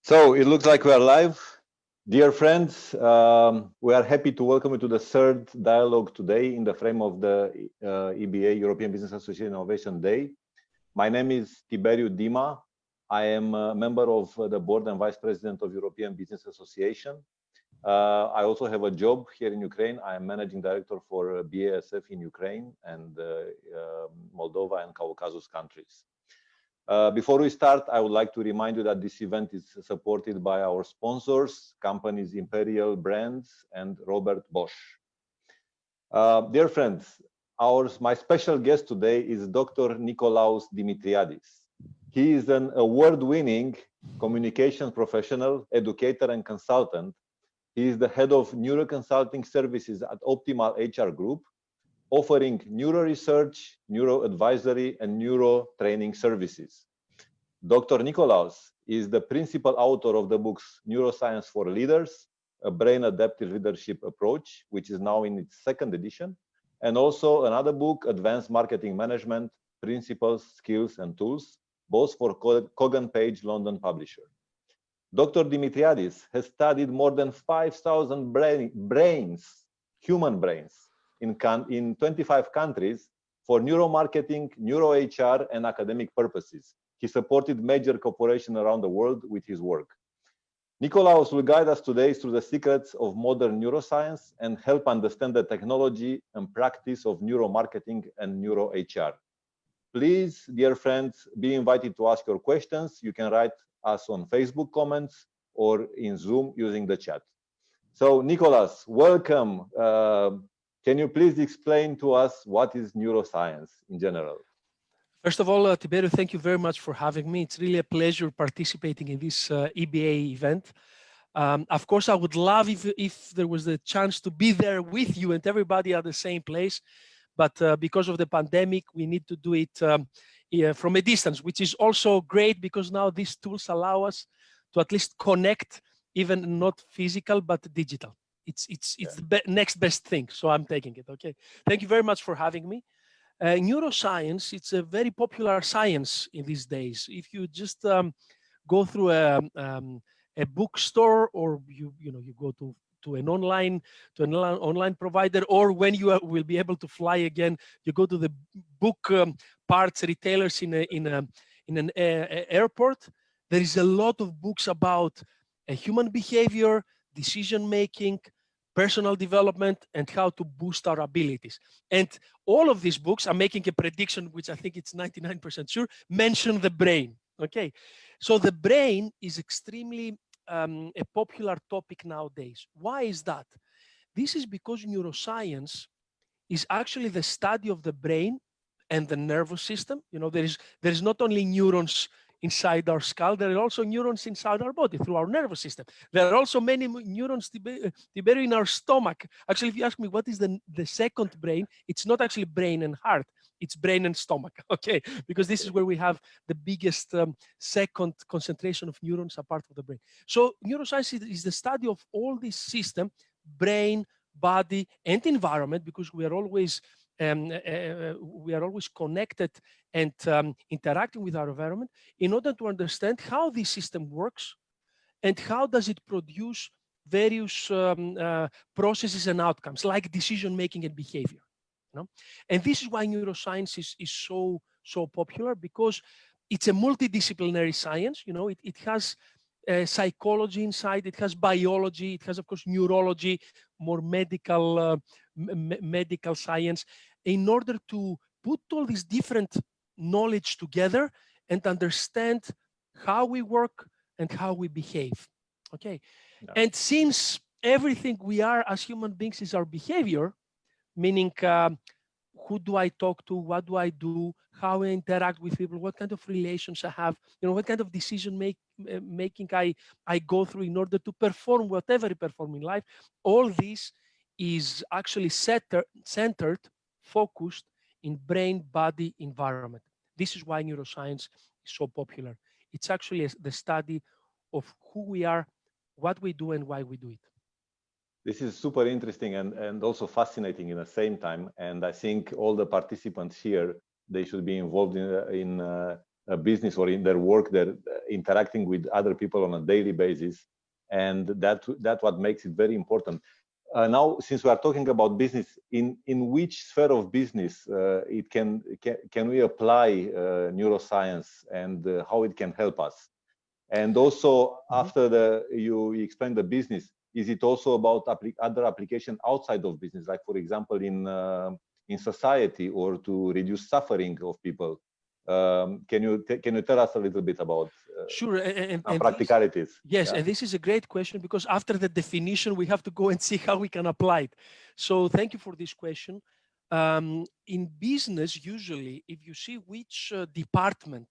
So it looks like we are live. Dear friends, we are happy to welcome you to the third dialogue today in the frame of the EBA European Business Association Innovation Day. My name is Tiberiu Dima. I am a member of the board and vice president of European Business Association. I also have a job here in Ukraine. I am managing director for BASF in Ukraine and Moldova and Caucasus countries. Before we start, I would like to remind you that this event is supported by our sponsors, companies Imperial Brands and Robert Bosch. Dear friends, my special guest today is Dr. Nikolaos Dimitriadis. He is an award-winning communications professional, educator, and consultant. He is the head of neuroconsulting services at Optimal HR Group, offering neuro research, neuro advisory, and neuro training services. Dr. Nikolaos is the principal author of the books Neuroscience for Leaders, a brain adaptive leadership approach, which is now in its second edition, and also another book, Advanced Marketing Management, Principles, Skills, and Tools, both for Kogan Page London publisher. Dr. Dimitriadis has studied more than 5,000 human brains, in 25 countries for neuromarketing, neuro-HR, and academic purposes. He supported major corporations around the world with his work. Nikolaos will guide us today through the secrets of modern neuroscience and help understand the technology and practice of neuromarketing and neuro-HR. Please, dear friends, be invited to ask your questions. You can write us on Facebook comments or in Zoom using the chat. So, Nikolaos, welcome. Can you please explain to us what is neuroscience in general? First of all, Tiberiu, thank you very much for having me. It's really a pleasure participating in this EBA event. Of course, I would love if there was the chance to be there with you and everybody at the same place. But because of the pandemic, we need to do it from a distance, which is also great because now these tools allow us to at least connect, even not physical, but digital. It's the next best thing. So I'm taking it. Okay. Thank you very much for having me. Neuroscience, it's a very popular science in these days. If you just go through a bookstore, or you go to an online provider, or when you will be able to fly again, you go to the book parts retailers in an airport. There is a lot of books about human behavior, decision making, personal development, and how to boost our abilities. And all of these books, I'm making a prediction, which I think it's 99% sure, mention the brain. Okay, so the brain is extremely a popular topic nowadays. Why is that? This is because neuroscience is actually the study of the brain and the nervous system. You know, there is not only neurons inside our skull, there are also neurons inside our body through our nervous system. There are also many neurons in our stomach. Actually, if you ask me what is the second brain, it's not actually brain and heart, it's brain and stomach, okay? Because this is where we have the biggest second concentration of neurons apart from the brain. So neuroscience is the study of all this system, brain, body, and environment, because we are always connected and interacting with our environment in order to understand how this system works and how does it produce various processes and outcomes like decision making and behavior. You know? And this is why neuroscience is so popular, because it's a multidisciplinary science. You know, it has psychology inside, it has biology, it has, of course, neurology, more medical science, in order to put all these different knowledge together and understand how we work and how we behave. Okay. Yeah. And since everything we are as human beings is our behavior, meaning who do I talk to, what do I do, how I interact with people, what kind of relations I have, you know, what kind of decision making I go through in order to perform whatever I perform in life. All this is actually centered, focused in brain, body, environment. This is why neuroscience is so popular. It's actually the study of who we are, what we do, and why we do it. This is super interesting and also fascinating in the same time. And I think all the participants here, they should be involved in business or in their work, they're interacting with other people on a daily basis, and that's what makes it very important. Now, since we are talking about business, in which sphere of business can we apply neuroscience, and how it can help us? And also, after you explain the business, is it also about other application outside of business, like for example in society, or to reduce suffering of people? Can you tell us a little bit about sure, and practicalities? Yes, and this is a great question, because after the definition, we have to go and see how we can apply it. So thank you for this question. In business, usually, if you see which department,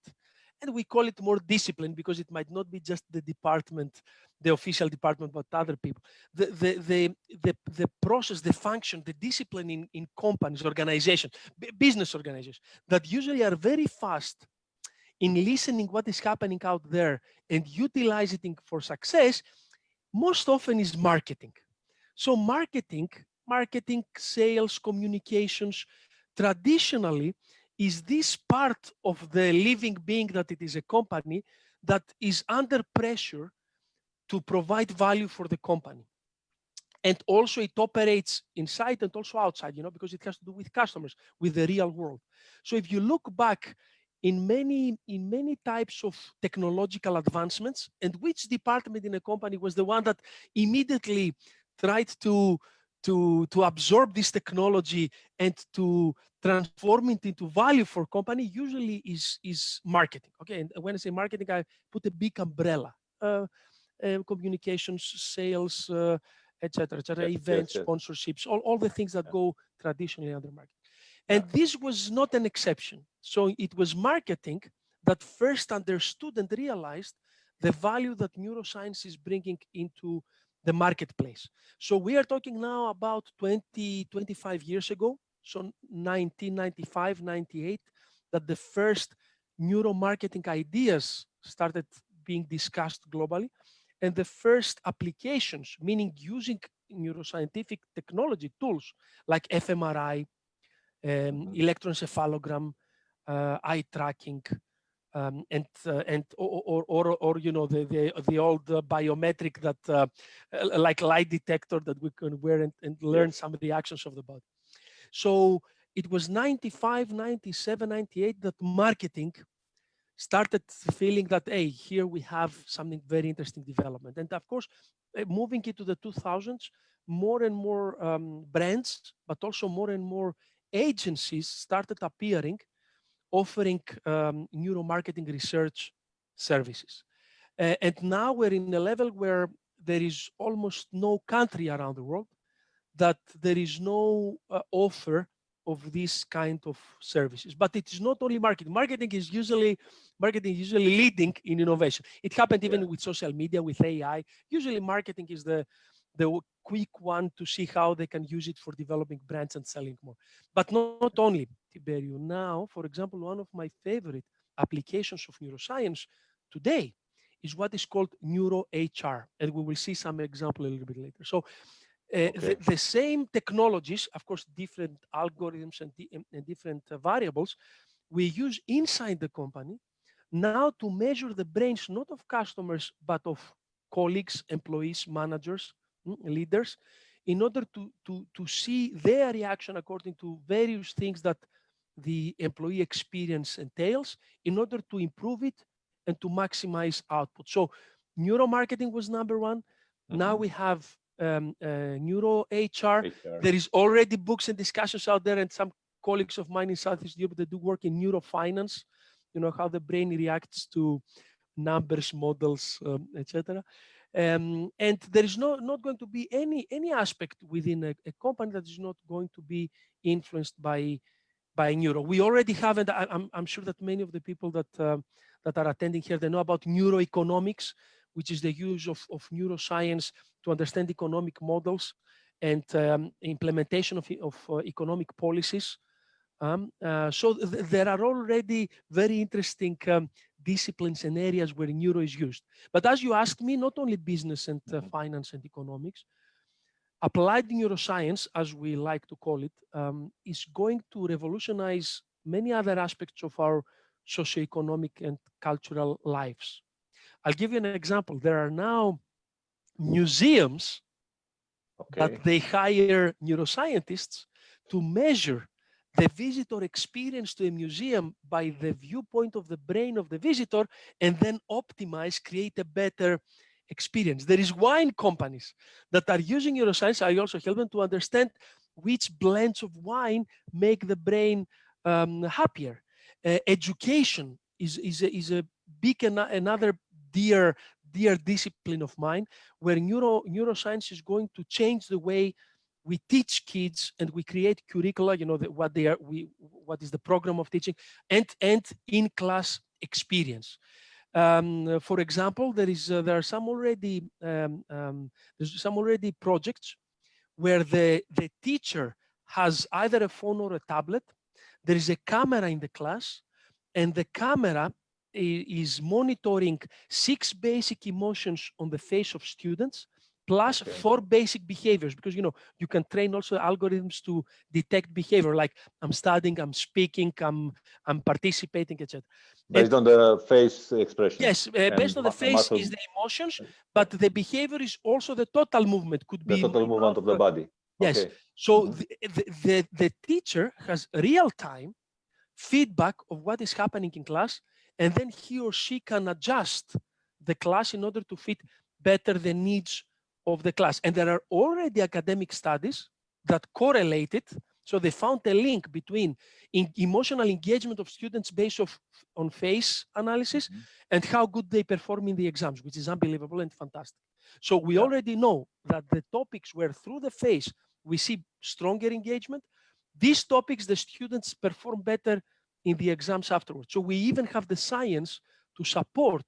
and we call it more discipline because it might not be just the department, the official department, but other people. The process, the function, the discipline in companies, organizations, business organizations, that usually are very fast in listening what is happening out there and utilizing it for success, most often is marketing. So marketing, sales, communications, traditionally is this part of the living being that it is a company that is under pressure to provide value for the company. And also it operates inside and also outside, because it has to do with customers, with the real world. So if you look back in many types of technological advancements, and which department in a company was the one that immediately tried to absorb this technology and to transform it into value for company, usually is marketing. Okay, and when I say marketing, I put a big umbrella: communications, sales, etc., events, sponsorships, all the things that go traditionally under marketing. And this was not an exception. So it was marketing that first understood and realized the value that neuroscience is bringing into the marketplace. So we are talking now about 25 years ago, so 1995, 98, that the first neuromarketing ideas started being discussed globally. And the first applications, meaning using neuroscientific technology tools like fMRI, electron cephalogram, eye tracking, and the old biometric that like lie detector that we can wear and learn some of the actions of the body. So it was 95, 97, 98 that marketing started feeling that, hey, here we have something very interesting development. And of course, moving into the 2000s, more and more brands, but also more and more agencies started appearing, offering neuromarketing research services. And now we're in a level where there is almost no country around the world that there is no offer of this kind of services. But it is not only marketing. Marketing is usually leading in innovation. It happened even with social media, with AI. Usually marketing is the quick one to see how they can use it for developing brands and selling more. But not only, Tiberio. Now, for example, one of my favorite applications of neuroscience today is what is called NeuroHR. And we will see some example a little bit later. So the same technologies, of course, different algorithms and different variables, we use inside the company now to measure the brains, not of customers, but of colleagues, employees, managers, leaders, in order to see their reaction according to various things that the employee experience entails, in order to improve it and to maximize output. So neuromarketing was number one. Now we have NeuroHR. There is already books and discussions out there, and some colleagues of mine in Southeast Europe that do work in neurofinance, how the brain reacts to numbers, models, etc. And there is not going to be any aspect within a company that is not going to be influenced by neuro. We already have, and I'm sure that many of the people that are attending here, they know about neuroeconomics, which is the use of neuroscience to understand economic models and implementation of economic policies. So there are already very interesting disciplines and areas where neuro is used. But as you asked me, not only business and finance and economics, applied neuroscience, as we like to call it, is going to revolutionize many other aspects of our socioeconomic and cultural lives. I'll give you an example. There are now museums that they hire neuroscientists to measure the visitor experience to a museum by the viewpoint of the brain of the visitor, and then optimize, create a better experience. There is wine companies that are using neuroscience. I also help them to understand which blends of wine make the brain happier. Education is a big another dear discipline of mine, where neuroscience is going to change the way we teach kids and we create curricula, what is the program of teaching, and in-class experience. For example, there are some already there's some already projects where the teacher has either a phone or a tablet. There is a camera in the class, and the camera is monitoring 6 basic emotions on the face of students, plus 4 basic behaviors, because you can train also algorithms to detect behavior, like I'm studying, I'm speaking, I'm participating, etc. Based on the face expression. Yes, based on the face is the emotions, but the behavior is also the total movement. Could be the total movement of the body. Yes. So the teacher has real-time feedback of what is happening in class, and then he or she can adjust the class in order to fit better the needs of the class. And there are already academic studies that correlate it. So they found a link between emotional engagement of students based on face analysis and how good they perform in the exams, which is unbelievable and fantastic. So we already know that the topics where through the face we see stronger engagement, these topics the students perform better in the exams afterwards. So we even have the science to support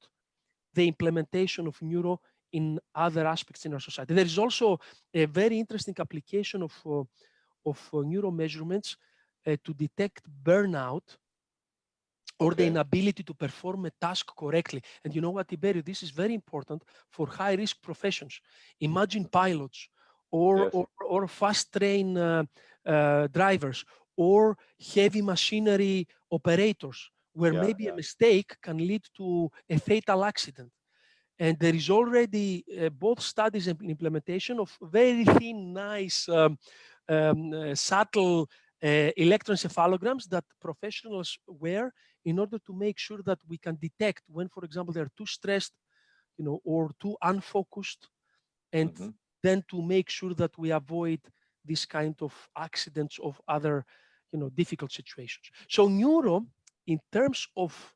the implementation of neuro in other aspects in our society. There is also a very interesting application of neuro measurements to detect burnout or the inability to perform a task correctly. And you know what, Tiberio, this is very important for high-risk professions. Imagine pilots or fast train drivers or heavy machinery operators, where maybe a mistake can lead to a fatal accident. And there is already both studies and implementation of very thin, nice, subtle electron cephalograms that professionals wear in order to make sure that we can detect when, for example, they're too stressed, or too unfocused, and then to make sure that we avoid this kind of accidents of other, difficult situations. So neuro, in terms of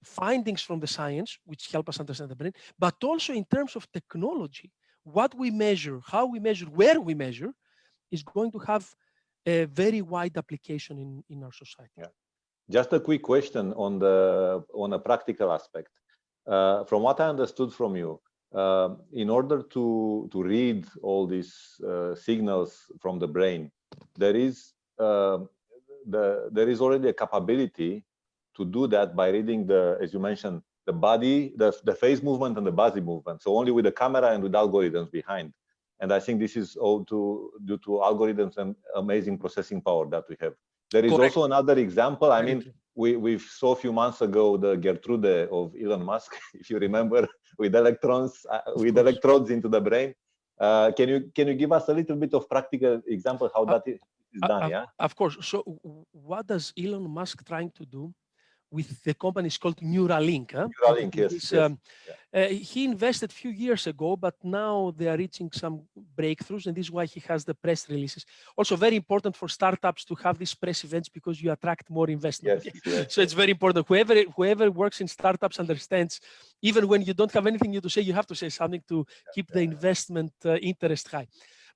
findings from the science, which help us understand the brain, but also in terms of technology, what we measure, how we measure, where we measure, is going to have a very wide application in our society. Yeah. Just a quick question on a practical aspect. From what I understood from you, in order to read all these signals from the brain, there is already a capability to do that by reading as you mentioned, the body, the face movement and the body movement. So only with the camera and with algorithms behind. And I think this is all due to algorithms and amazing processing power that we have. There is also another example. I mean, we saw a few months ago the Gertrude of Elon Musk, if you remember, with electrodes into the brain. Can you give us a little bit of practical example how that is done? Yeah. Of course. So what does Elon Musk trying to do with the company is called Neuralink? Neuralink, yes. He invested a few years ago, but now they are reaching some breakthroughs, and this is why he has the press releases. Also very important for startups to have these press events because you attract more investment. Yes, so it's very important. Whoever works in startups understands, even when you don't have anything new to say, you have to say something to keep the investment interest high.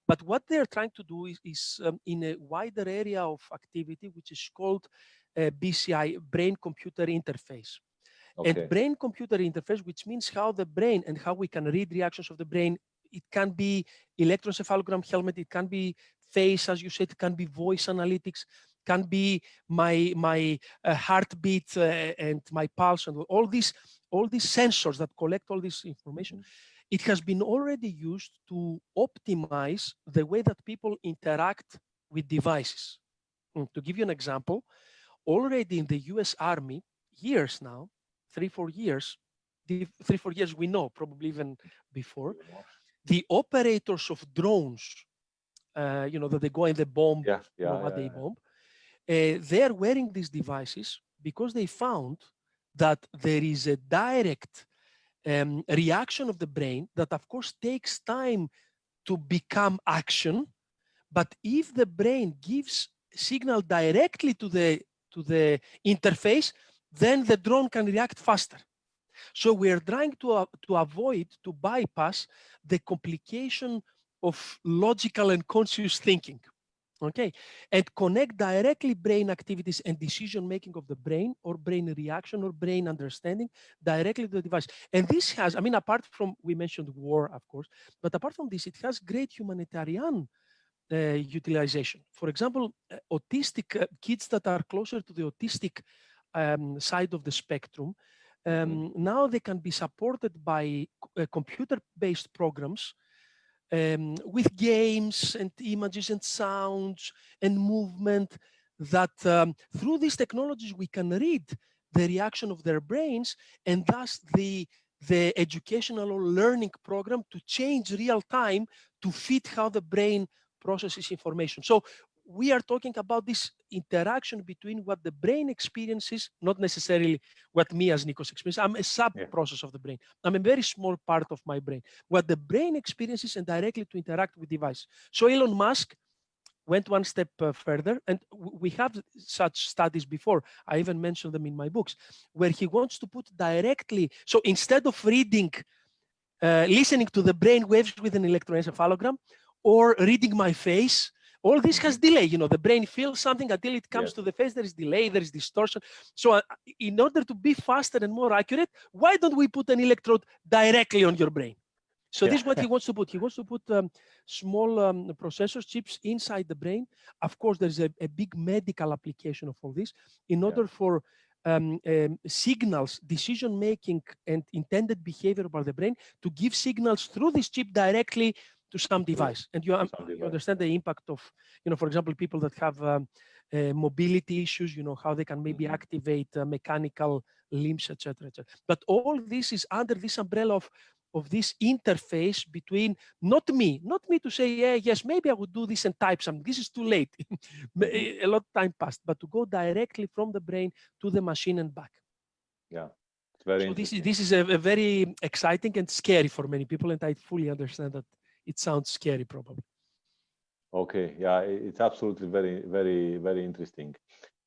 But what they're trying to do is in a wider area of activity, which is called BCI, brain-computer interface. And brain-computer interface, which means how the brain and how we can read reactions of the brain. It can be electroencephalogram helmet, it can be face, as you said, it can be voice analytics, can be my heartbeat and my pulse, and all these sensors that collect all this information. It has been already used to optimize the way that people interact with devices. To give you an example, already in the US Army, years now, 3-4 years, 3-4 years we know, probably even before, the operators of drones, that they go in the bomb, they bomb, they're wearing these devices because they found that there is a direct reaction of the brain that, of course, takes time to become action. But if the brain gives signal directly to the interface, then the drone can react faster. So we are trying to bypass the complication of logical and conscious thinking. Okay, and connect directly brain activities and decision making of the brain, or brain reaction, or brain understanding directly to the device. And this has, apart from, we mentioned war, of course, but apart from this, it has great humanitarian utilization. For example, autistic kids that are closer to the autistic side of the spectrum, now they can be supported by computer-based programs with games and images and sounds and movement, that through these technologies we can read the reaction of their brains, and thus the educational or learning program to change real time to fit how the brain processes information. So we are talking about this interaction between what the brain experiences, not necessarily what me as Nikos experiences. I'm a sub-process of the brain. I'm a very small part of my brain. What the brain experiences, and directly to interact with device. So Elon Musk went one step further, and we have such studies before. I even mentioned them in my books, where he wants to put directly, so instead of reading, listening to the brain waves with an electroencephalogram, or reading my face, all this has delay. The brain feels something until it comes to the face. There is delay, there is distortion. So in order to be faster and more accurate, why don't we put an electrode directly on your brain? So this is what he wants to put. He wants to put small processor chips inside the brain. Of course, there's a big medical application of all this in order for signals, decision-making, and intended behavior by the brain to give signals through this chip directly to some device. And you understand the impact of, for example, people that have mobility issues, how they can maybe activate mechanical limbs, etc., etc. But all this is under this umbrella of this interface between not me to say, yes, maybe I would do this and type something. This is too late. A lot of time passed, but to go directly from the brain to the machine and back. Yeah, it's very interesting. This is a very exciting and scary for many people, and I fully understand that it sounds scary, probably. Okay, yeah, it's absolutely very, very, very interesting.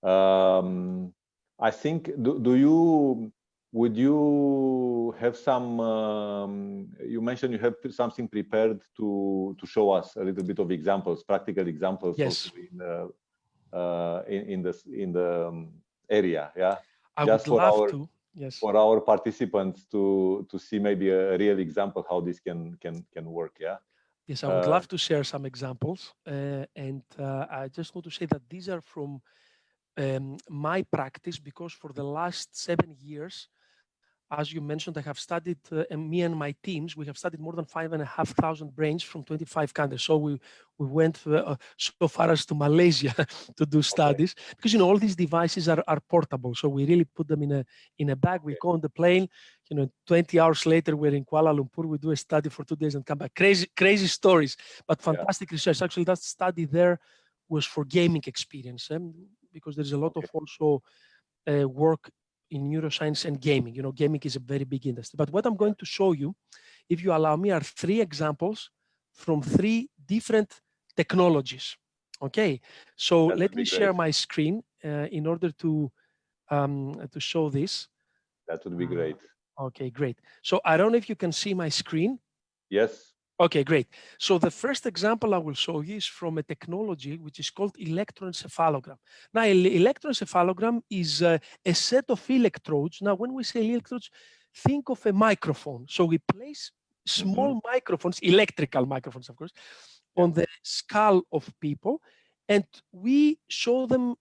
I think, would you have some, you mentioned you have something prepared to show us a little bit of examples, practical examples. Yes. In the area, yeah? I would love to. Yes. For our participants to see maybe a real example how this can work, yeah? Yes, I would love to share some examples. And I just want to say that these are from my practice, because for the last 7 years, as you mentioned, I have studied, and me and my teams, we have studied more than 5,500 brains from 25 countries. So we went so far as to Malaysia to do studies, because all these devices are portable. So we really put them in a bag. We go on the plane. 20 hours later, we're in Kuala Lumpur. We do a study for 2 days and come back. Crazy stories, but fantastic research. Actually, that study there was for gaming experience, because there's a lot of also work in neuroscience and gaming. Gaming is a very big industry. But what I'm going to show you, if you allow me, are 3 examples from 3 different technologies. Okay, so let me share my screen in order to show this. That would be great. Okay, great. So I don't know if you can see my screen. Yes. Okay, great. So the first example I will show you is from a technology which is called Electron Cephalogram. Now, Electron Cephalogram is a set of electrodes. Now, when we say electrodes, think of a microphone. So we place small microphones, electrical microphones, of course, on the skull of people, and we show them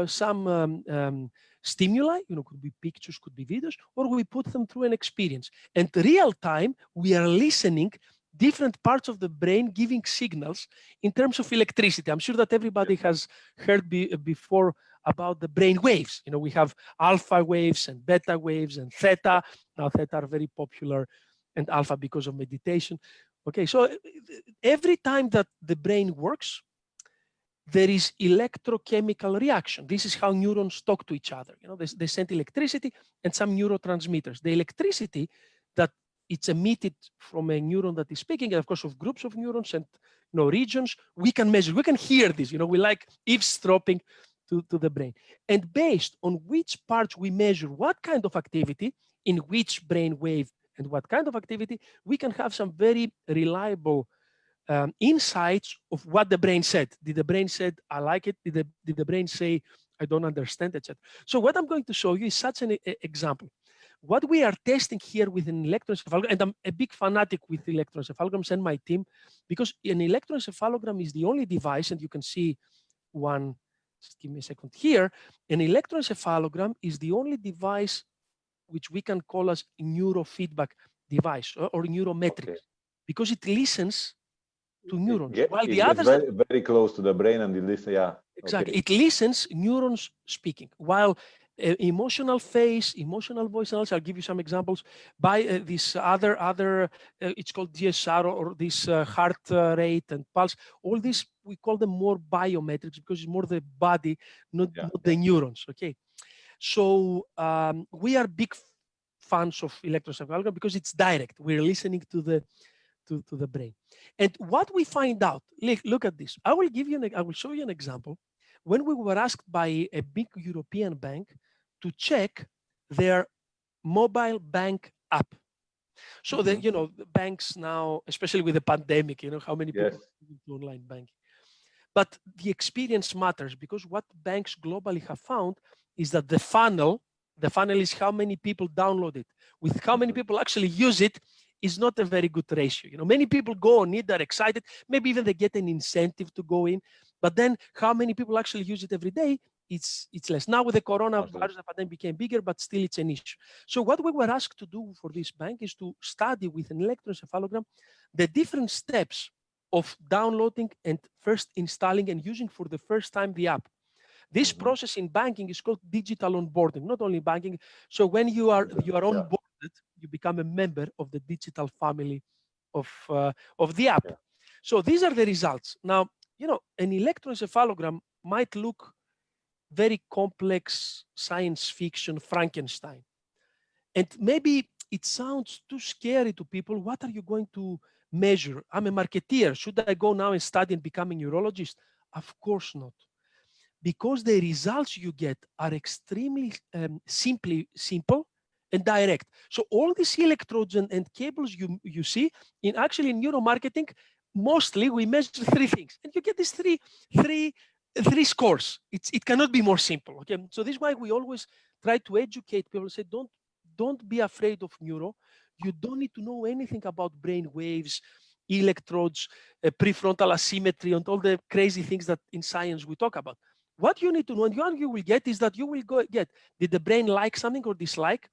some stimuli, could be pictures, could be videos, or we put them through an experience. And real time, we are listening different parts of the brain giving signals in terms of electricity. I'm sure that everybody has heard before about the brain waves. You know, we have alpha waves and beta waves and theta. Now theta are very popular, and alpha because of meditation. Okay, so every time that the brain works, there is electrochemical reaction. This is how neurons talk to each other. You know, they send electricity and some neurotransmitters. The electricity that it's emitted from a neuron that is speaking, and of course of groups of neurons and regions, we can measure, we can hear this. You know, we like eavesdropping to the brain. And based on which parts we measure what kind of activity in which brain wave and what kind of activity, we can have some very reliable insights of what the brain said. Did the brain said, I like it? Did the brain say, I don't understand, etc. So what I'm going to show you is such an example. What we are testing here with an electroencephalogram, and I'm a big fanatic with electroencephalograms and my team, because an electroencephalogram is the only device, and you can see one, just give me a second here, an electroencephalogram is the only device which we can call as neurofeedback device or neurometrics, because it listens to neurons. While the others very, very close to the brain and it listens, exactly. It listens neurons speaking, while emotional face, emotional voice analysis, I'll give you some examples by this other it's called DSR or this heart rate and pulse. All this, we call them more biometrics because it's more the body, not the neurons, okay? So we are big fans of electroencephalogram because it's direct. We're listening to the brain. And what we find out, look at this. I will show you an example. When we were asked by a big European bank to check their mobile bank app. So that, the banks now, especially with the pandemic, how many people do online banking. But the experience matters, because what banks globally have found is that the funnel is how many people download it. With how many people actually use it is not a very good ratio. Many people go on it, they're excited, maybe even they get an incentive to go in, but then how many people actually use it every day, it's less. Now with the coronavirus, the pandemic became bigger, but still it's an issue. So what we were asked to do for this bank is to study with an electroencephalogram the different steps of downloading and first installing and using for the first time the app. This process in banking is called digital onboarding, not only banking. So when you are onboarded, you become a member of the digital family of the app. So these are the results. Now, an electroencephalogram might look very complex, science fiction, Frankenstein. And maybe it sounds too scary to people. What are you going to measure? I'm a marketeer. Should I go now and study and become a neurologist? Of course not. Because the results you get are extremely simple and direct. So all these electrodes and cables you see, in neuromarketing, mostly we measure three things. And you get these three scores. It cannot be more simple. Okay, so this is why we always try to educate people. Say, don't be afraid of neuro. You don't need to know anything about brain waves, electrodes, prefrontal asymmetry, and all the crazy things that in science we talk about. What you need to know, and what you will get, is that you will get, did the brain like something or dislike?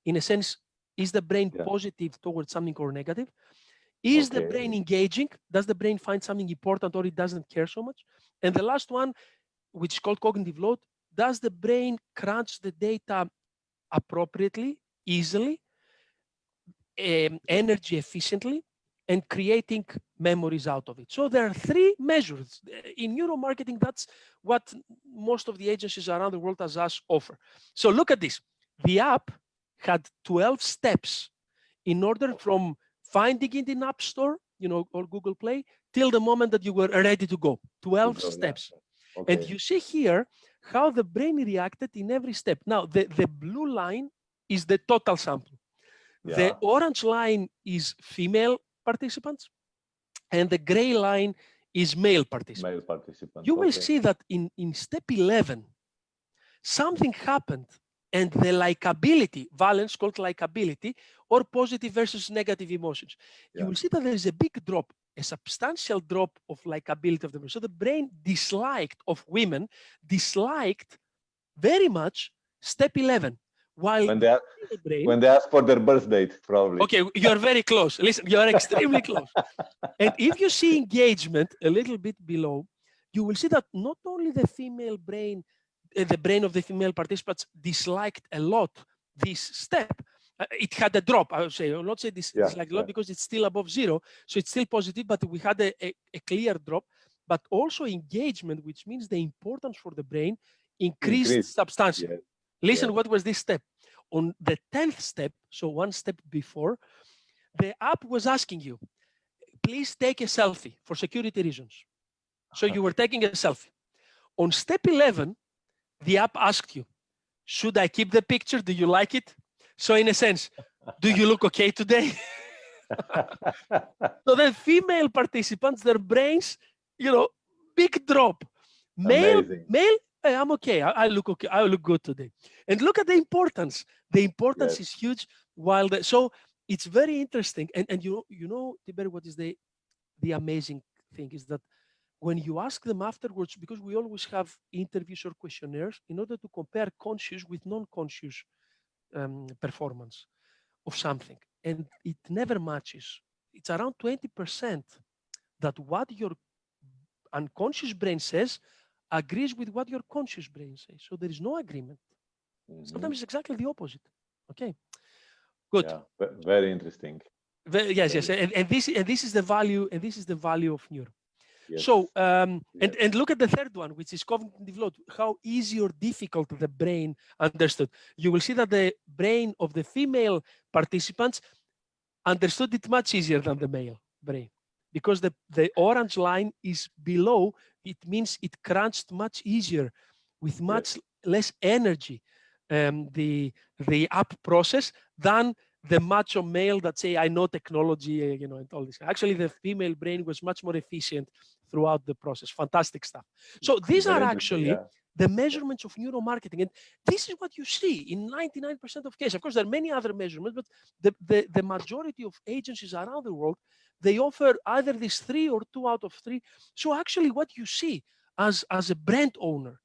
In a sense, is the brain positive towards something or negative? Is the brain engaging? Does the brain find something important or it doesn't care so much? And the last one, which is called cognitive load, does the brain crunch the data appropriately, easily, energy efficiently, and creating memories out of it? So there are three measures. In neuromarketing, that's what most of the agencies around the world as us offer. So look at this. The app had 12 steps in order from finding it in App Store, or Google Play, till the moment that you were ready to go. 12 steps. And you see here how the brain reacted in every step. Now, the blue line is the total sample. The orange line is female participants, and the gray line is male participants. You will see that in step 11, something happened, and the likability, valence called likability, or positive versus negative emotions. You will see that there is a big drop, a substantial drop of likability of the brain. So the brain disliked very much step 11, While when they ask for their birth date, probably. Okay, you're very close. Listen, you're extremely close. And if you see engagement a little bit below, you will see that not only the female brain, the brain of the female participants disliked a lot this step. It had a drop, I would say. I will not say disliked a lot because it's still above 0. So it's still positive, but we had a clear drop. But also engagement, which means the importance for the brain, increased substantially. Yes. Listen, what was this step? On the 10th step, so one step before, the app was asking you, please take a selfie for security reasons. So you were taking a selfie. On step 11, the app asked you, should I keep the picture? Do you like it? So in a sense, do you look okay today? So the female participants, their brains, big drop. Male, hey, I'm okay. I look okay. I look good today. And look at the importance. The importance is huge. So it's very interesting. And you know, Tiber, what is the amazing thing is that when you ask them afterwards, because we always have interviews or questionnaires in order to compare conscious with non-conscious performance of something, and it never matches. It's around 20% that what your unconscious brain says agrees with what your conscious brain says. So there is no agreement. Sometimes it's exactly the opposite. Okay, good. Yeah, very interesting. Yes. And this is the value. And this is the value of neuro. Yes. So and look at the third one, which is cognitive load. How easy or difficult the brain understood. You will see that the brain of the female participants understood it much easier than the male brain, because the orange line is below. It means it crunched much easier, with much less energy, the app process than the macho male that say, I know technology, and all this. Actually, the female brain was much more efficient throughout the process. Fantastic stuff. So these are actually the measurements of neuromarketing. And this is what you see in 99% of cases. Of course, there are many other measurements, but the majority of agencies around the world, they offer either these 3 or 2 out of 3. So actually what you see as a brand owner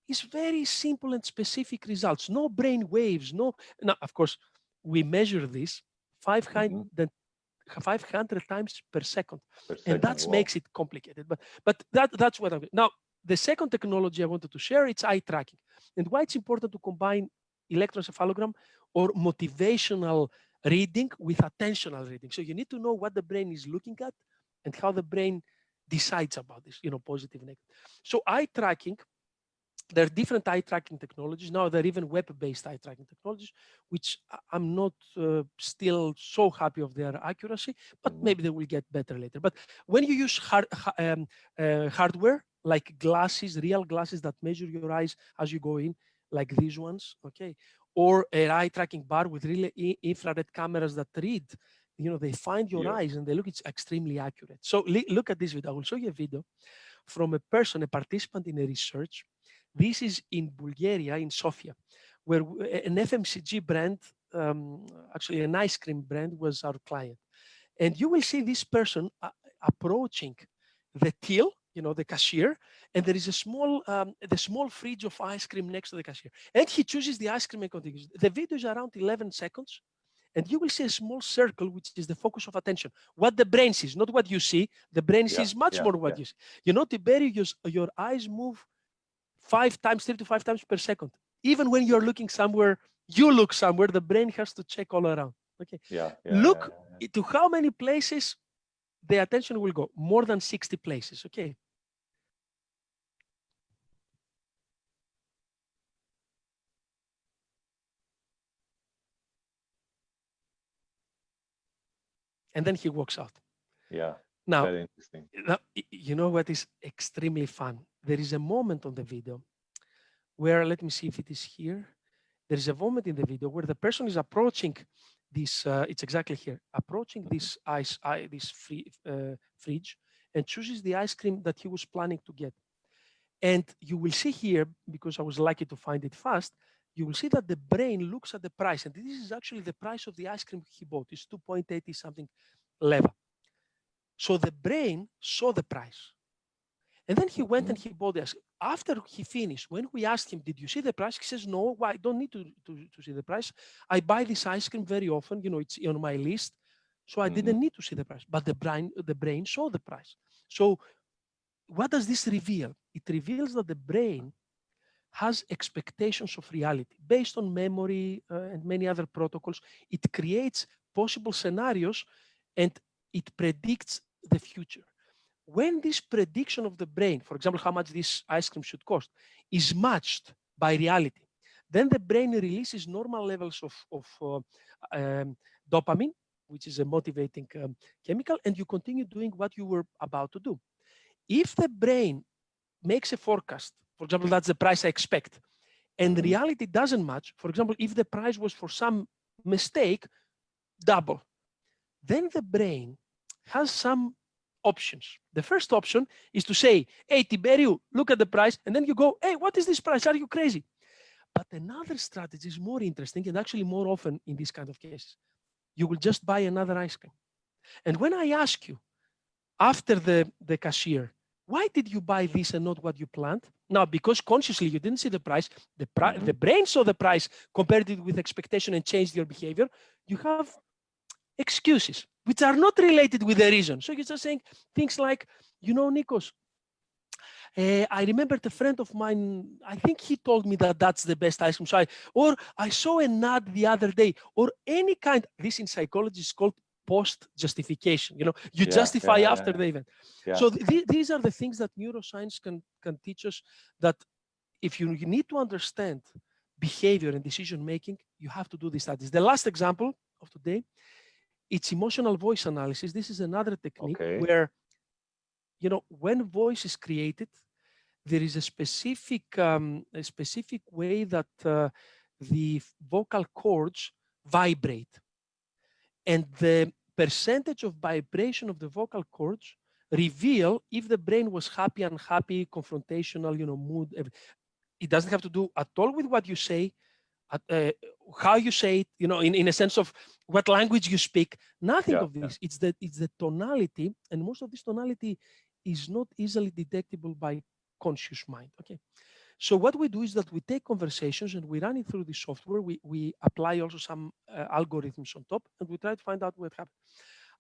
is very simple and specific results. No brain waves, no. Now, of course, we measure this 500 times per second. And that makes it complicated. But that's what I'm doing. Now, the second technology I wanted to share, it's eye tracking. And why it's important to combine electron cephalogram or motivational reading with attentional reading. So you need to know what the brain is looking at and how the brain decides about this, positive, negative. So eye tracking, there are different eye tracking technologies. Now there are even web-based eye tracking technologies, which I'm not still so happy of their accuracy, but maybe they will get better later. But when you use hardware, like glasses, real glasses that measure your eyes as you go in, like these ones, okay, or an eye tracking bar with really infrared cameras that read, they find your eyes and they look, it's extremely accurate. So look at this video. I will show you a video from a participant in a research. This is in Bulgaria, in Sofia, where an FMCG brand, actually an ice cream brand, was our client. And you will see this person approaching the till, the cashier, and there is a small, the small fridge of ice cream next to the cashier. And he chooses the ice cream and continues. The video is around 11 seconds. And you will see a small circle, which is the focus of attention. What the brain sees, not what you see. The brain sees much more what you see. Tiberius, your eyes move 3 to 5 times per second. Even when you're looking somewhere, you look somewhere, the brain has to check all around. Okay. Look to how many places the attention will go. More than 60 places. Okay. And then he walks out. Now, very interesting. Now, you know what is extremely fun? There is a moment on the video where, let me see if it is here. There is a moment in the video where the person is approaching this, it's exactly here, approaching this fridge and chooses the ice cream that he was planning to get. And you will see here, because I was lucky to find it fast, you will see that the brain looks at the price. And this is actually the price of the ice cream he bought. It's 2.80 something leva. So the brain saw the price. And then he went and he bought this. After he finished, when we asked him, did you see the price? He says, no, I don't need to see the price. I buy this ice cream very often, it's on my list. So I didn't need to see the price, but the brain saw the price. So what does this reveal? It reveals that the brain has expectations of reality based on memory and many other protocols. It creates possible scenarios and it predicts the future. When this prediction of the brain, for example, how much this ice cream should cost, is matched by reality, then the brain releases normal levels of dopamine, which is a motivating chemical, and you continue doing what you were about to do. If the brain makes a forecast, for example, that's the price I expect, and reality doesn't match, for example, if the price was for some mistake, double, then the brain has some options. The first option is to say, hey, Tiberiu, look at the price. And then you go, hey, what is this price? Are you crazy? But another strategy is more interesting and actually more often in these kind of cases. You will just buy another ice cream. And when I ask you after the cashier, why did you buy this and not what you planned? Now, because consciously you didn't see the price, the brain saw the price, compared it with expectation and changed your behavior, you have excuses which are not related with the reason. So you're just saying things like, Nikos, I remembered a friend of mine, I think he told me that that's the best ice cream. Or I saw an ad the other day, or any kind, this in psychology is called post-justification. You justify after the event. Yeah. So these are the things that neuroscience can teach us, that if you need to understand behavior and decision-making, you have to do these studies. The last example of today, it's emotional voice analysis. This is another technique where, when voice is created, there is a specific way that the vocal cords vibrate. And the percentage of vibration of the vocal cords reveal if the brain was happy, unhappy, confrontational, mood. It doesn't have to do at all with what you say, how you say it, in a sense of what language you speak. Nothing of this. It's the tonality, and most of this tonality is not easily detectable by conscious mind. Okay. So what we do is that we take conversations and we run it through the software. We apply also some algorithms on top, and we try to find out what happened.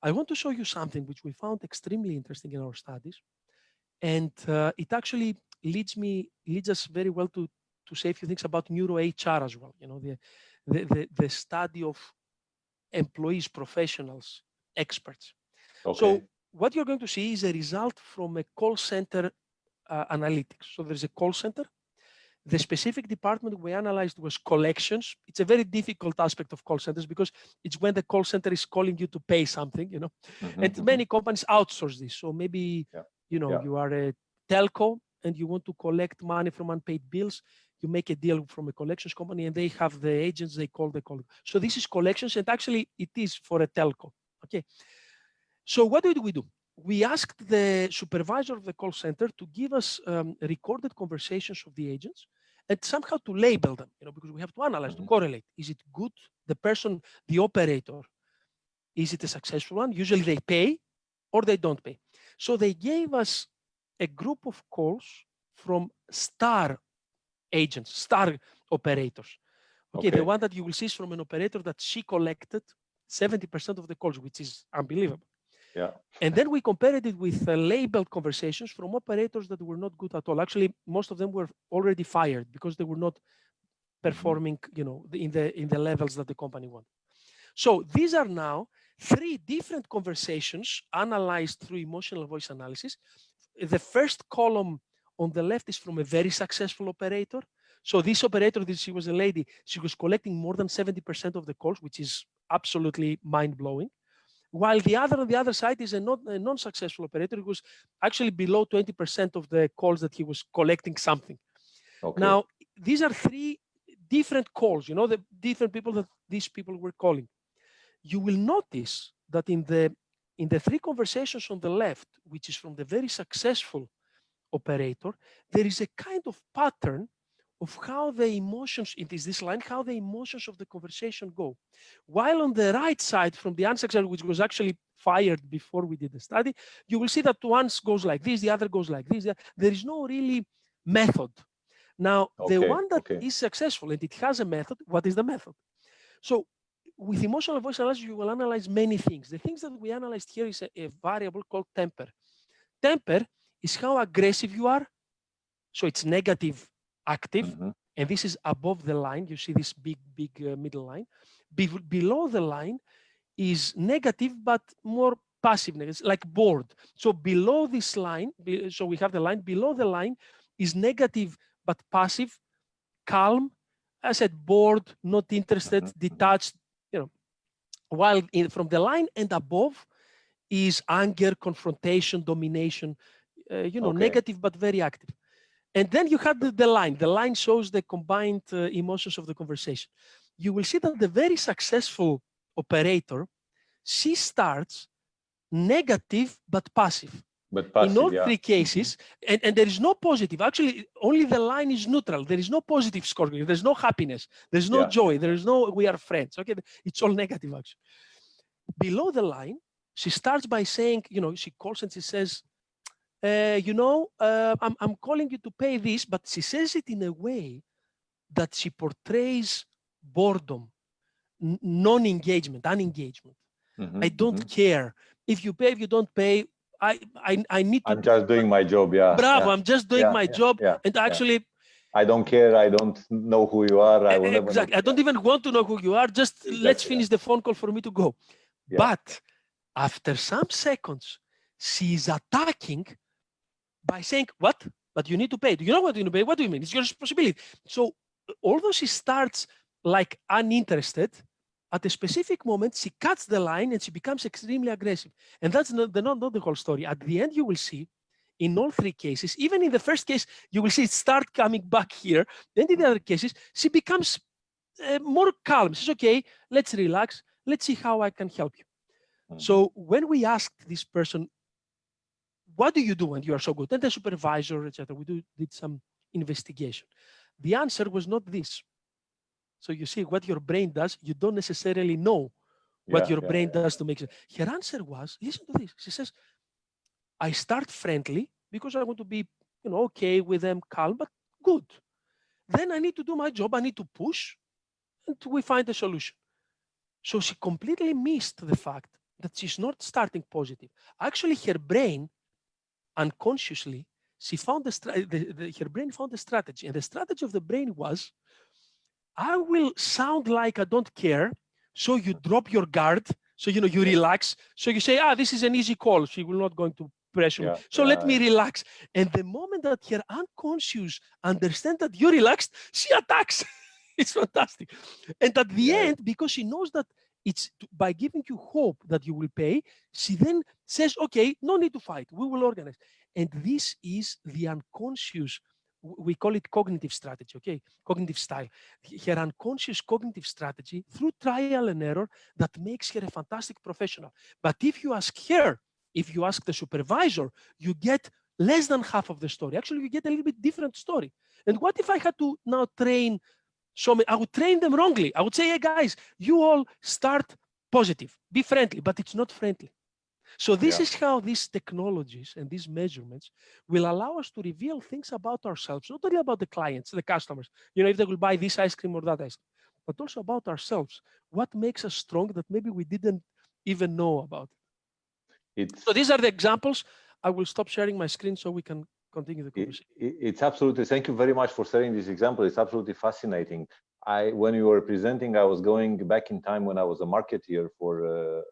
I want to show you something which we found extremely interesting in our studies, and it actually leads us very well to say a few things about neuro HR as well. The study of employees, professionals, experts. Okay. So what you're going to see is a result from a call center analytics. So there's a call center. The specific department we analyzed was collections. It's a very difficult aspect of call centers because it's when the call center is calling you to pay something, and many companies outsource this. So maybe, you are a telco and you want to collect money from unpaid bills. You make a deal from a collections company and they have the agents, they call the call. So this is collections, and actually it is for a telco. Okay. So what did we do? We asked the supervisor of the call center to give us recorded conversations of the agents and somehow to label them, because we have to analyze, to correlate. Is it good? The person, the operator, is it a successful one? Usually they pay or they don't pay. So they gave us a group of calls from star agents, star operators. Okay, the one that you will see is from an operator that she collected 70% of the calls, which is unbelievable. Yeah. And then we compared it with labeled conversations from operators that were not good at all. Actually, most of them were already fired because they were not performing, in the levels that the company wanted. So these are now 3 different conversations analyzed through emotional voice analysis. The first column on the left is from a very successful operator. So this operator, she was a lady, she was collecting more than 70% of the calls, which is absolutely mind-blowing. While the other on the other side is a non-successful operator who was actually below 20% of the calls that he was collecting something. Okay. Now, these are 3 different calls, the different people that these people were calling. You will notice that in the 3 conversations on the left, which is from the very successful operator, there is a kind of pattern of how the emotions, it is this line, how the emotions of the conversation go. While on the right side from the answer, which was actually fired before we did the study, you will see that one goes like this, the other goes like this. There is no really method. Now, the one that is successful and it has a method, what is the method? So with emotional voice analysis, you will analyze many things. The things that we analyzed here is a variable called temper. Temper is how aggressive you are. So it's negative, active, and this is above the line. You see this big middle line. Below the line is negative, but more passive, like bored. So below this line, so we have the line, below the line is negative, but passive, calm, I said bored, not interested, detached, while from the line and above is anger, confrontation, domination, negative, but very active. And then you have the line. The line shows the combined emotions of the conversation. You will see that the very successful operator, she starts negative but passive. In all three cases, and there is no positive. Actually, only the line is neutral. There is no positive score. There's no happiness. There's no joy. There is no we are friends. Okay, it's all negative actually. Below the line, she starts by saying, she calls and she says, I'm calling you to pay this, but she says it in a way that she portrays boredom, non-engagement, unengagement. I don't care if you pay, if you don't pay. I need to. I'm just doing my job. Yeah. Bravo. Yeah. I'm just doing my job. And actually, I don't care. I don't know who you are. I will never know. I don't even want to know who you are. Just let's finish the phone call for me to go. But after some seconds, she is attacking by saying, what? But you need to pay. Do you know what you need to pay? What do you mean? It's your responsibility. So although she starts like uninterested, at a specific moment, she cuts the line and she becomes extremely aggressive. And that's not the whole story. At the end, you will see in all three cases, even in the first case, you will see it start coming back here. Then in the other cases, she becomes more calm. She says, okay, let's relax. Let's see how I can help you. So when we asked this person, what do you do when you are so good? And the supervisor, etc. We did some investigation. The answer was not this. So you see what your brain does, you don't necessarily know what your brain does to make it. Her answer was, listen to this. She says, I start friendly because I want to be, okay with them, calm, but good. Then I need to do my job. I need to push until we find a solution. So she completely missed the fact that she's not starting positive. Actually, her brain, unconsciously, she found her brain found a strategy. And the strategy of the brain was, I will sound like I don't care. So you drop your guard. So, you relax. So you say, this is an easy call. She will not going to pressure me. So let me relax. And the moment that her unconscious understands that you're relaxed, she attacks. It's fantastic. And at the end, because she knows that it's by giving you hope that you will pay, she then says, okay, no need to fight. We will organize. And this is the unconscious, we call it cognitive strategy, okay? Cognitive style. Her unconscious cognitive strategy through trial and error that makes her a fantastic professional. But if you ask her, if you ask the supervisor, you get less than half of the story. Actually, you get a little bit different story. And what if I had to now train I would train them wrongly. I would say, hey guys, you all start positive, be friendly, but it's not friendly. So this is how these technologies and these measurements will allow us to reveal things about ourselves, not only about the clients, the customers, if they will buy this ice cream or that ice cream, but also about ourselves. What makes us strong that maybe we didn't even know about. So these are the examples. I will stop sharing my screen so we can continue the conversation. It's absolutely, thank you very much for sharing this example. It's absolutely fascinating. When you were presenting, I was going back in time when I was a marketeer for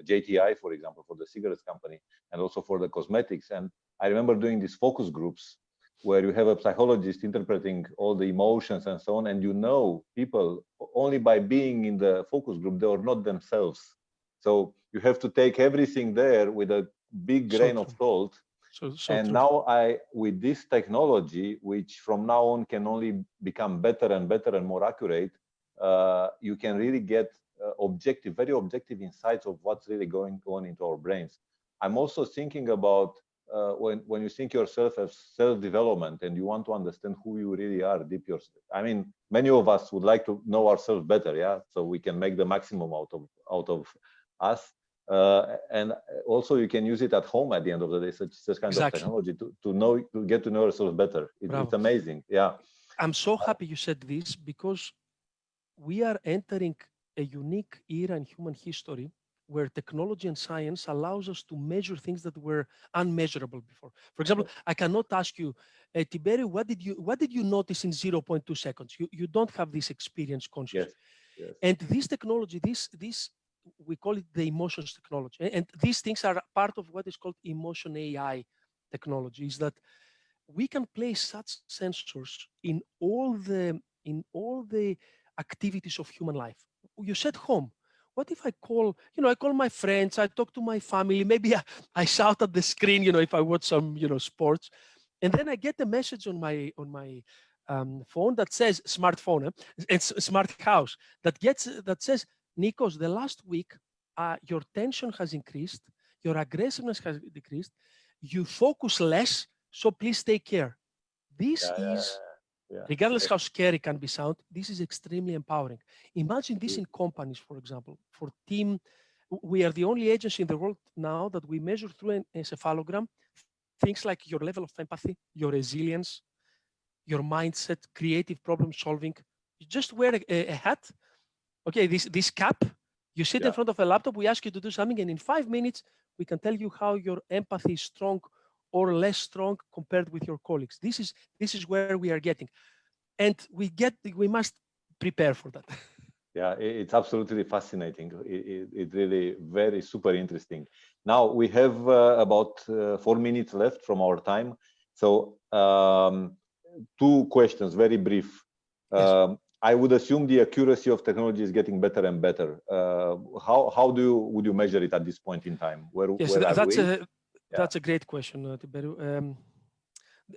JTI, for example, for the cigarettes company, and also for the cosmetics. And I remember doing these focus groups where you have a psychologist interpreting all the emotions and so on. And people only by being in the focus group, they are not themselves. So you have to take everything there with a big grain of salt. And now with this technology, which from now on can only become better and better and more accurate, you can really get very objective insights of what's really going on into our brains. I'm also thinking about when you think yourself as self-development and you want to understand who you really are deep yourself. I mean, many of us would like to know ourselves better, yeah, so we can make the maximum out of us. And also you can use it at home at the end of the day, such kind of technology to get to know yourself better. It's amazing. Yeah. I'm so happy you said this, because we are entering a unique era in human history where technology and science allows us to measure things that were unmeasurable before. For example, I cannot ask you, Tiberio, what did you notice in 0.2 seconds? You don't have this experience consciously. Yes. And this technology, this we call it the emotions technology. And these things are part of what is called emotion AI technology, is that we can place such sensors in all the activities of human life. You said home. What if I call, I call my friends, I talk to my family, maybe I shout at the screen, if I watch some, sports, and then I get a message on my phone that says smartphone, it's a smart house that says, Nikos, the last week, your tension has increased, your aggressiveness has decreased, you focus less, so please take care. This is, regardless how scary it can be sound, this is extremely empowering. Imagine this in companies, for example, for team. We are the only agency in the world now that we measure through an encephalogram things like your level of empathy, your resilience, your mindset, creative problem solving. You just wear a hat. Okay, this cap, you sit in front of a laptop, we ask you to do something, and in 5 minutes, we can tell you how your empathy is strong or less strong compared with your colleagues. This is where we are getting. And we must prepare for that. Yeah, it's absolutely fascinating. It's really very super interesting. Now we have about 4 minutes left from our time. So 2 questions, very brief. Yes. I would assume the accuracy of technology is getting better and better. How would you measure it at this point in time? Where are we? That's a great question, Tiberio.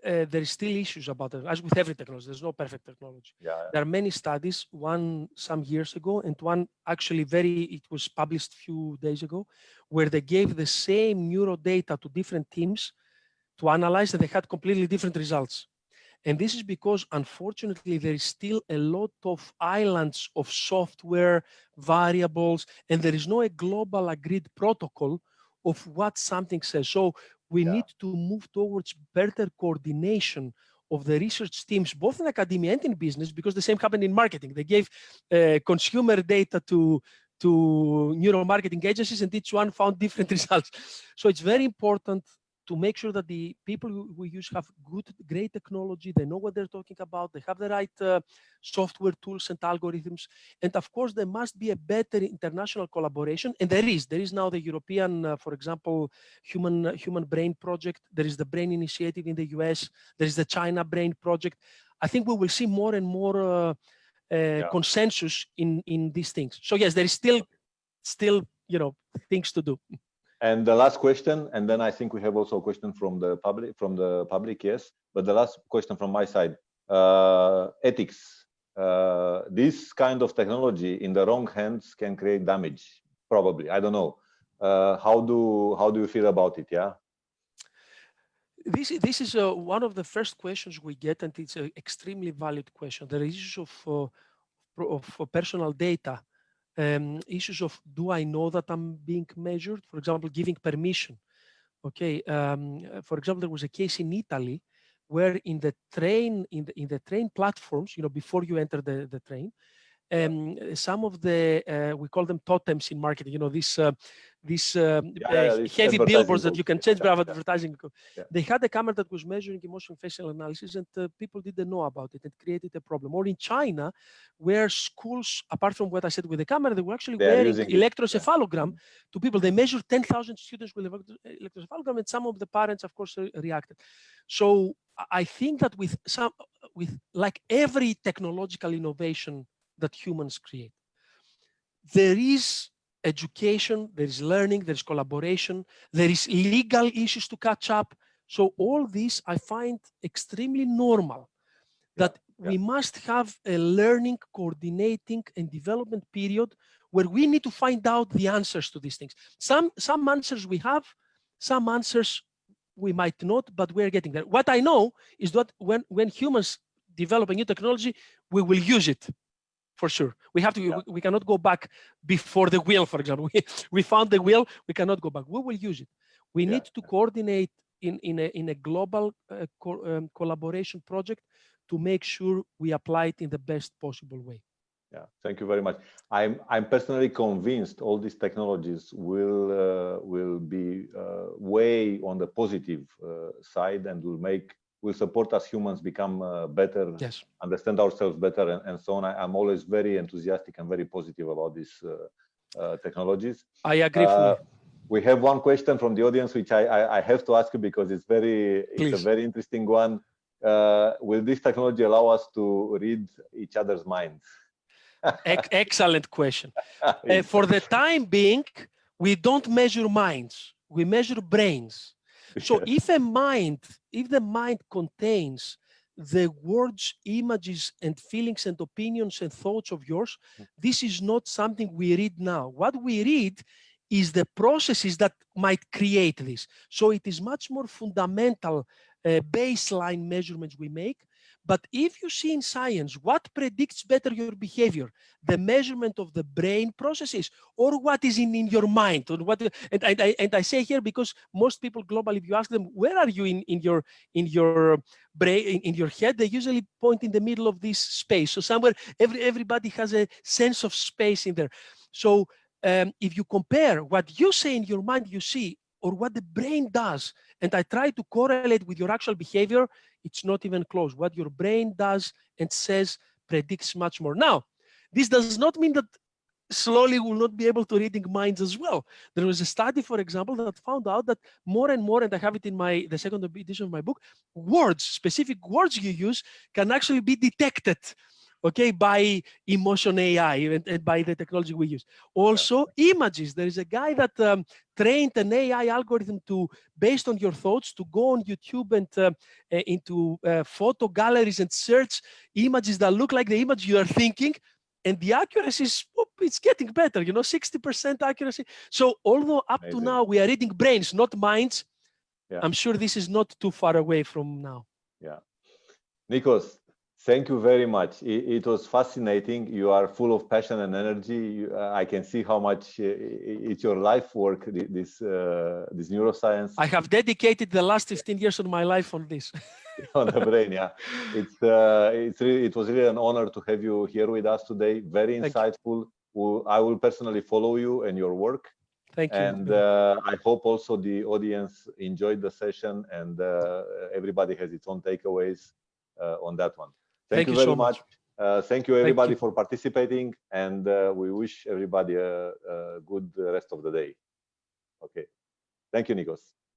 There is still issues about it, as with every technology. There's no perfect technology. There are many studies, one some years ago, and one actually it was published a few days ago, where they gave the same neuro data to different teams to analyze, and they had completely different results. And this is because, unfortunately, there is still a lot of islands of software variables, and there is no a global agreed protocol of what something says. So we need to move towards better coordination of the research teams, both in academia and in business, because the same happened in marketing. They gave consumer data to neuromarketing agencies, and each one found different results. So it's very important to make sure that the people we use have great technology, they know what they're talking about, they have the right software tools and algorithms. And of course, there must be a better international collaboration. And there is now the European, for example, human brain project. There is the Brain Initiative in the US. There is the China Brain Project. I think we will see more and more consensus in these things. So yes, there is still things to do. And the last question, and then I think we have also a question from the public, yes. But the last question from my side, ethics. This kind of technology in the wrong hands can create damage, probably. I don't know. How do you feel about it? Yeah. This is one of the first questions we get, and it's an extremely valid question. The issues of personal data. Issues of, do I know that I'm being measured? For example, giving permission. Okay. For example, there was a case in Italy where in the train platforms, before you enter the train, some of the we call them totems in marketing. These heavy billboards that you can change by advertising. They had a camera that was measuring emotional facial analysis, and people didn't know about it. It created a problem. Or in China, where schools, apart from what I said with the camera, they were actually wearing Electron Cephalogram to people. They measured 10,000 students with Electron Cephalogram, and some of the parents, of course, reacted. So I think that with like every technological innovation that humans create, there is education, there is learning, there is collaboration, there is legal issues to catch up. So all this I find extremely normal, that we must have a learning, coordinating, and development period where we need to find out the answers to these things. Some answers we have, some answers we might not, but we're getting there. What I know is that when humans develop a new technology, we will use it for sure. We have to. We cannot go back before the wheel, for example. We found the wheel. We cannot go back. We will use it. We need to coordinate in a global collaboration project to make sure we apply it in the best possible way. Yeah, thank you very much. I'm personally convinced all these technologies will be way on the positive side and will support us humans become better, understand ourselves better, and so on. I'm always very enthusiastic and very positive about these technologies. I agree fully. We have one question from the audience, which I have to ask you because it's a very interesting one. Will this technology allow us to read each other's minds? Excellent question. For the time being, we don't measure minds, we measure brains. So if the mind contains the words, images, and feelings and opinions and thoughts of yours, this is not something we read now. What we read is the processes that might create this. So it is much more fundamental baseline measurements we make. But if you see in science, what predicts better your behavior, the measurement of the brain processes or what is in your mind? Or what, and I say here because most people globally, if you ask them, where are you in your brain, in your head, they usually point in the middle of this space. So somewhere, everybody has a sense of space in there. So if you compare what you say in your mind, you see, or what the brain does, and I try to correlate with your actual behavior, it's not even close. What your brain does and says predicts much more. Now, this does not mean that slowly we'll not be able to reading minds as well. There was a study, for example, that found out that more and more, and I have it in the second edition of my book, words, specific words you use can actually be detected, okay, by emotion AI and by the technology we use. Also, images. There is a guy that trained an AI algorithm based on your thoughts, to go on YouTube and into photo galleries and search images that look like the image you are thinking. And the accuracy is, it's getting better, 60% accuracy. So although up to now we are reading brains, not minds, I'm sure this is not too far away from now. Yeah. Nikos, thank you very much. It was fascinating. You are full of passion and energy. I can see how much it's your life work, this neuroscience. I have dedicated the last 15 years of my life on this. On the brain, yeah. It was really an honor to have you here with us today. Very insightful. I will personally follow you and your work. Thank you. And I hope also the audience enjoyed the session and everybody has its own takeaways on that one. Thank you very so much. Thank you everybody for participating, and we wish everybody a good rest of the day. Okay. Thank you, Nikos.